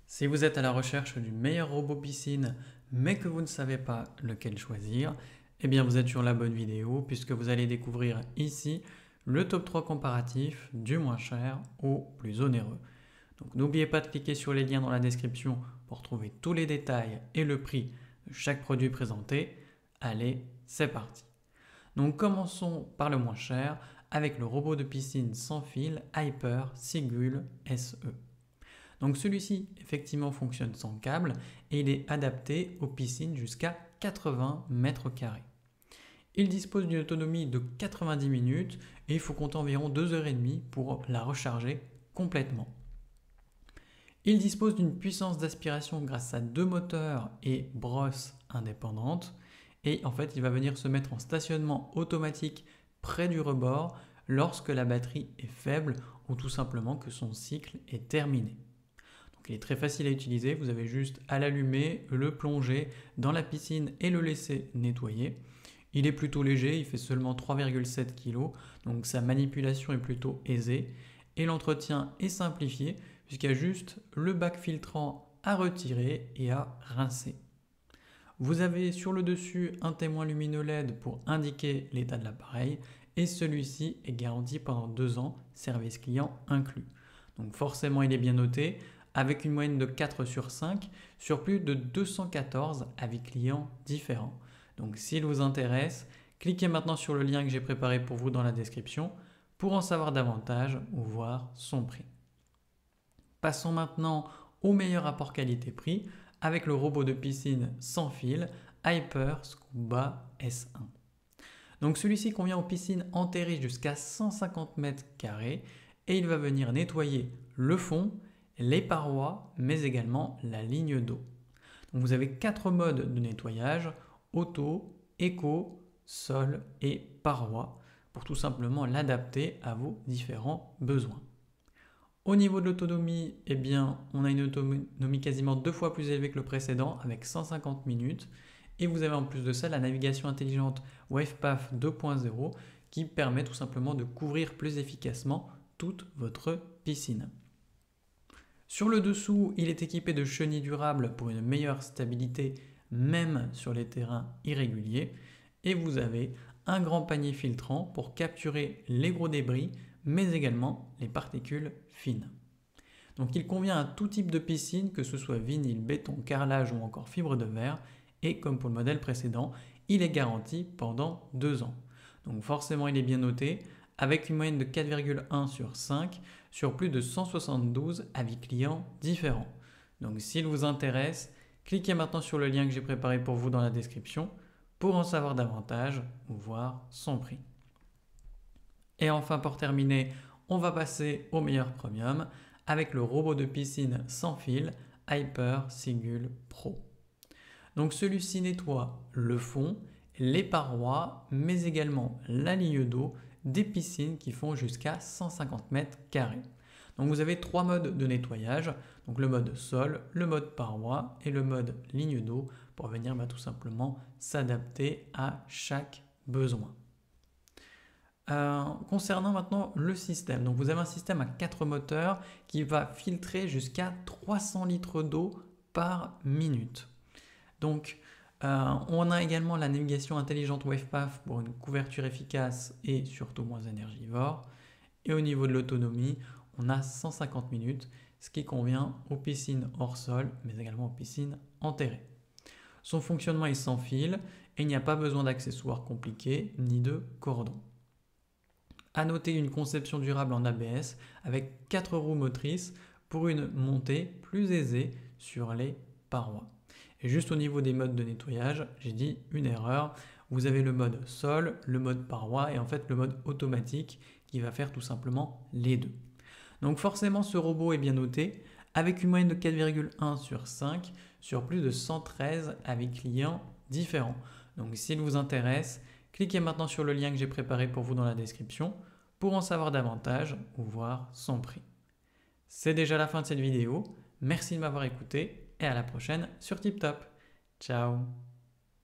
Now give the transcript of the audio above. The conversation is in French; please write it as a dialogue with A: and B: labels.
A: Si vous êtes à la recherche du meilleur robot piscine, mais que vous ne savez pas lequel choisir, eh bien vous êtes sur la bonne vidéo puisque vous allez découvrir ici le top 3 comparatif du moins cher au plus onéreux. Donc n'oubliez pas de cliquer sur les liens dans la description pour trouver tous les détails et le prix de chaque produit présenté. Allez, c'est parti. Donc commençons par le moins cher avec le robot de piscine sans fil Hyper Sigul SE. Donc celui-ci effectivement fonctionne sans câble et il est adapté aux piscines jusqu'à 80 mètres carrés. Il dispose d'une autonomie de 90 minutes et il faut compter environ 2h30 pour la recharger complètement. Il dispose d'une puissance d'aspiration grâce à 2 moteurs et brosse indépendante et en fait il va venir se mettre en stationnement automatique près du rebord lorsque la batterie est faible ou tout simplement que son cycle est terminé. Il est très facile à utiliser, vous avez juste à l'allumer, le plonger dans la piscine et le laisser nettoyer. Il est plutôt léger, il fait seulement 3,7 kg, donc sa manipulation est plutôt aisée. Et l'entretien est simplifié puisqu'il y a juste le bac filtrant à retirer et à rincer. Vous avez sur le dessus un témoin lumineux LED pour indiquer l'état de l'appareil et celui-ci est garanti pendant 2 ans, service client inclus. Donc forcément il est bien noté, avec une moyenne de 4 sur 5 sur plus de 214 avis clients différents. Donc s'il vous intéresse, cliquez maintenant sur le lien que j'ai préparé pour vous dans la description pour en savoir davantage ou voir son prix. Passons maintenant au meilleur rapport qualité-prix avec le robot de piscine sans fil Hyper Scuba S1. Donc celui-ci convient aux piscines enterrées jusqu'à 150 mètres carrés et il va venir nettoyer le fond, les parois, mais également la ligne d'eau. Donc vous avez 4 modes de nettoyage, auto, éco, sol et parois, pour tout simplement l'adapter à vos différents besoins. Au niveau de l'autonomie, eh bien, on a une autonomie quasiment 2 fois plus élevée que le précédent, avec 150 minutes. Et vous avez en plus de ça la navigation intelligente WavePath 2.0 qui permet tout simplement de couvrir plus efficacement toute votre piscine. Sur le dessous, il est équipé de chenilles durables pour une meilleure stabilité même sur les terrains irréguliers et vous avez un grand panier filtrant pour capturer les gros débris mais également les particules fines. Donc il convient à tout type de piscine, que ce soit vinyle, béton, carrelage ou encore fibre de verre et comme pour le modèle précédent, il est garanti pendant 2 ans. Donc forcément il est bien noté, avec une moyenne de 4,1 sur 5 sur plus de 172 avis clients différents. Donc s'il vous intéresse, cliquez maintenant sur le lien que j'ai préparé pour vous dans la description pour en savoir davantage ou voir son prix. Et enfin pour terminer, on va passer au meilleur premium avec le robot de piscine sans fil Hyper Sigul Pro. Donc celui-ci nettoie le fond, les parois, mais également la ligne d'eau des piscines qui font jusqu'à 150 mètres carrés. Donc vous avez 3 modes de nettoyage, donc le mode sol, le mode paroi et le mode ligne d'eau pour venir tout simplement s'adapter à chaque besoin. Concernant maintenant le système, donc vous avez un système à 4 moteurs qui va filtrer jusqu'à 300 litres d'eau par minute. Donc on a également la navigation intelligente WavePath pour une couverture efficace et surtout moins énergivore. Et au niveau de l'autonomie, on a 150 minutes, ce qui convient aux piscines hors sol, mais également aux piscines enterrées. Son fonctionnement est sans fil et il n'y a pas besoin d'accessoires compliqués ni de cordon. A noter une conception durable en ABS avec 4 roues motrices pour une montée plus aisée sur les parois. Et juste au niveau des modes de nettoyage, j'ai dit une erreur. Vous avez le mode sol, le mode paroi et en fait le mode automatique qui va faire tout simplement les deux. Donc forcément ce robot est bien noté avec une moyenne de 4,1 sur 5 sur plus de 113 avis clients différents. Donc s'il vous intéresse, cliquez maintenant sur le lien que j'ai préparé pour vous dans la description pour en savoir davantage ou voir son prix. C'est déjà la fin de cette vidéo. Merci de m'avoir écouté et à la prochaine sur TipTop. Ciao!